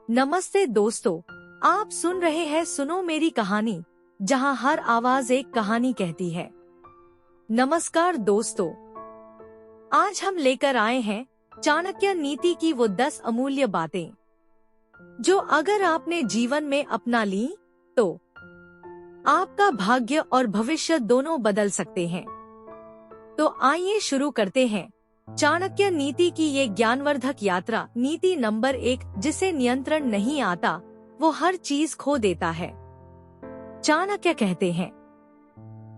नमस्ते दोस्तों, आप सुन रहे हैं सुनो मेरी कहानी, जहां हर आवाज एक कहानी कहती है। नमस्कार दोस्तों, आज हम लेकर आए हैं चाणक्य नीति की वो 10 अमूल्य बातें जो अगर आपने जीवन में अपना ली तो आपका भाग्य और भविष्य दोनों बदल सकते हैं। तो आइए शुरू करते हैं चाणक्य नीति की ये ज्ञानवर्धक यात्रा। नीति नंबर 1, जिसे नियंत्रण नहीं आता वो हर चीज खो देता है। चाणक्य कहते हैं,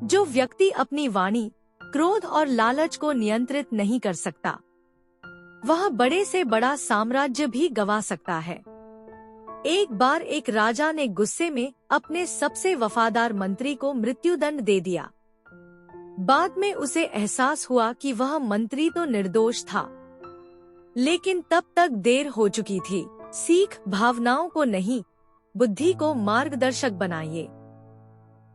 जो व्यक्ति अपनी वाणी, क्रोध और लालच को नियंत्रित नहीं कर सकता, वह बड़े से बड़ा साम्राज्य भी गंवा सकता है। एक बार एक राजा ने गुस्से में अपने सबसे वफादार मंत्री को मृत्युदंड दे दिया। बाद में उसे एहसास हुआ कि वह मंत्री तो निर्दोष था, लेकिन तब तक देर हो चुकी थी। सीख, भावनाओं को नहीं, बुद्धि को मार्गदर्शक बनाइए।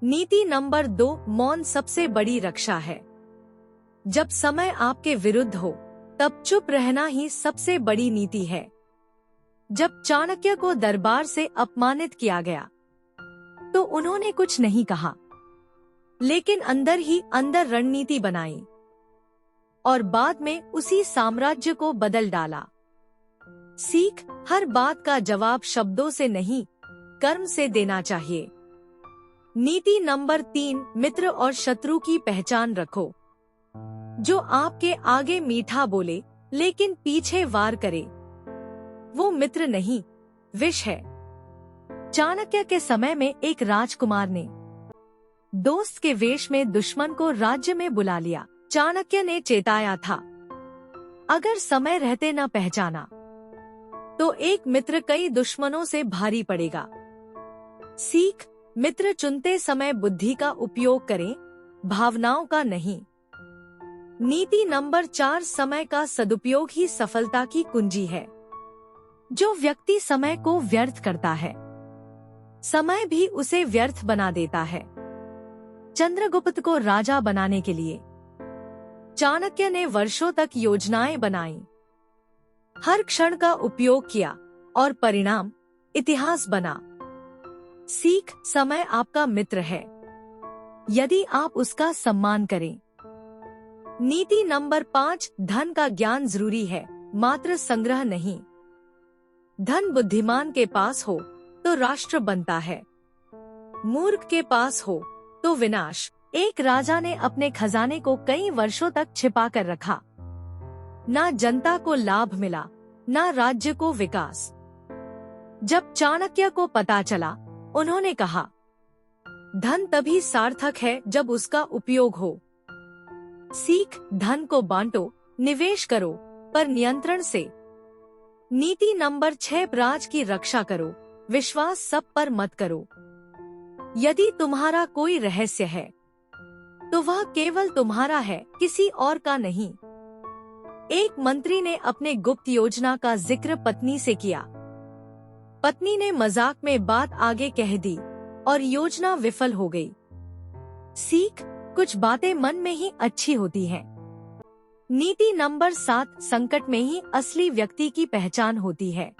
नीति नंबर 2, मौन सबसे बड़ी रक्षा है। जब समय आपके विरुद्ध हो, तब चुप रहना ही सबसे बड़ी नीति है। जब चाणक्य को दरबार से अपमानित किया गया, तो उन्होंने कुछ नहीं कहा, लेकिन अंदर ही अंदर रणनीति बनाई और बाद में उसी साम्राज्य को बदल डाला। सीख, हर बात का जवाब शब्दों से नहीं, कर्म से देना चाहिए। नीति नंबर 3, मित्र और शत्रु की पहचान रखो। जो आपके आगे मीठा बोले लेकिन पीछे वार करे, वो मित्र नहीं, विष है। चाणक्य के समय में एक राजकुमार ने दोस्त के वेश में दुश्मन को राज्य में बुला लिया। चाणक्य ने चेताया था, अगर समय रहते न पहचाना तो एक मित्र कई दुश्मनों से भारी पड़ेगा। सीख, मित्र चुनते समय बुद्धि का उपयोग करें, भावनाओं का नहीं। नीति नंबर 4, समय का सदुपयोग ही सफलता की कुंजी है। जो व्यक्ति समय को व्यर्थ करता है, समय भी उसे व्यर्थ बना देता है। चंद्रगुप्त को राजा बनाने के लिए चाणक्य ने वर्षों तक योजनाएं बनाई, हर क्षण का उपयोग किया और परिणाम इतिहास बना। सीख, समय आपका मित्र है, यदि आप उसका सम्मान करें। नीति नंबर 5, धन का ज्ञान जरूरी है, मात्र संग्रह नहीं। धन बुद्धिमान के पास हो तो राष्ट्र बनता है, मूर्ख के पास हो तो विनाश। एक राजा ने अपने खजाने को कई वर्षों तक छिपा कर रखा। ना जनता को लाभ मिला, ना राज्य को विकास। जब चाणक्य को पता चला, उन्होंने कहा, धन तभी सार्थक है जब उसका उपयोग हो। सीख, धन को बांटो, निवेश करो, पर नियंत्रण से। नीति नंबर 6, राज की रक्षा करो, विश्वास सब पर मत करो। यदि तुम्हारा कोई रहस्य है तो वह केवल तुम्हारा है, किसी और का नहीं। एक मंत्री ने अपने गुप्त योजना का जिक्र पत्नी से किया। पत्नी ने मजाक में बात आगे कह दी और योजना विफल हो गई। सीख, कुछ बातें मन में ही अच्छी होती हैं। नीति नंबर 7, संकट में ही असली व्यक्ति की पहचान होती है।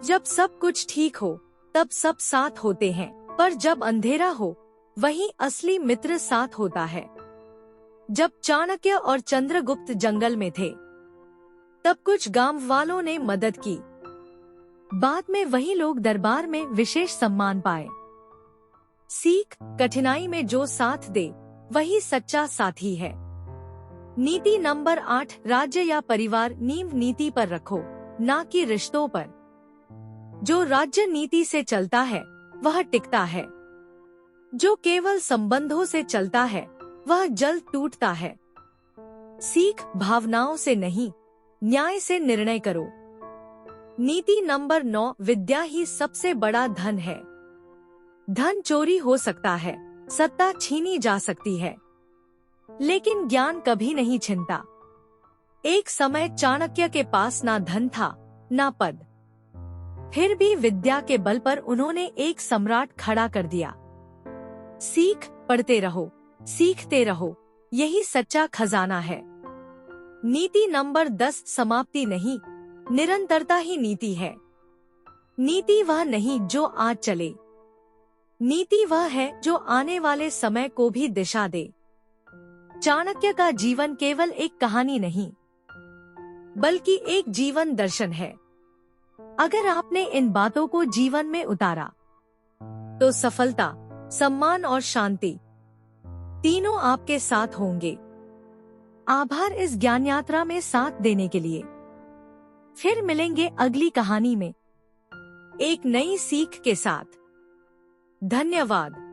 जब सब कुछ ठीक हो तब सब साथ होते हैं, पर जब अंधेरा हो वहीं असली मित्र साथ होता है। जब चाणक्य और चंद्रगुप्त जंगल में थे, तब कुछ गांव वालों ने मदद की। बाद में वही लोग दरबार में विशेष सम्मान पाए। सीख, कठिनाई में जो साथ दे वही सच्चा साथी है। नीति नंबर 8, राज्य या परिवार नींव नीति पर रखो, ना कि रिश्तों पर। जो राज्य नीति से चलता है वह टिकता है, जो केवल संबंधों से चलता है वह जल्द टूटता है। सीख, भावनाओं से नहीं, न्याय से निर्णय करो। नीति नंबर 9, विद्या ही सबसे बड़ा धन है। धन चोरी हो सकता है, सत्ता छीनी जा सकती है, लेकिन ज्ञान कभी नहीं छिनता। एक समय चाणक्य के पास ना धन था, ना पद, फिर भी विद्या के बल पर उन्होंने एक सम्राट खड़ा कर दिया। सीख, पढ़ते रहो, सीखते रहो, यही सच्चा खजाना है। नीति नंबर 10, समाप्ति नहीं, निरंतरता ही नीति है। नीति वह नहीं जो आज चले, नीति वह है जो आने वाले समय को भी दिशा दे। चाणक्य का जीवन केवल एक कहानी नहीं, बल्कि एक जीवन दर्शन है। अगर आपने इन बातों को जीवन में उतारा, तो सफलता, सम्मान और शांति तीनों आपके साथ होंगे। आभार इस ज्ञान यात्रा में साथ देने के लिए। फिर मिलेंगे अगली कहानी में एक नई सीख के साथ। धन्यवाद।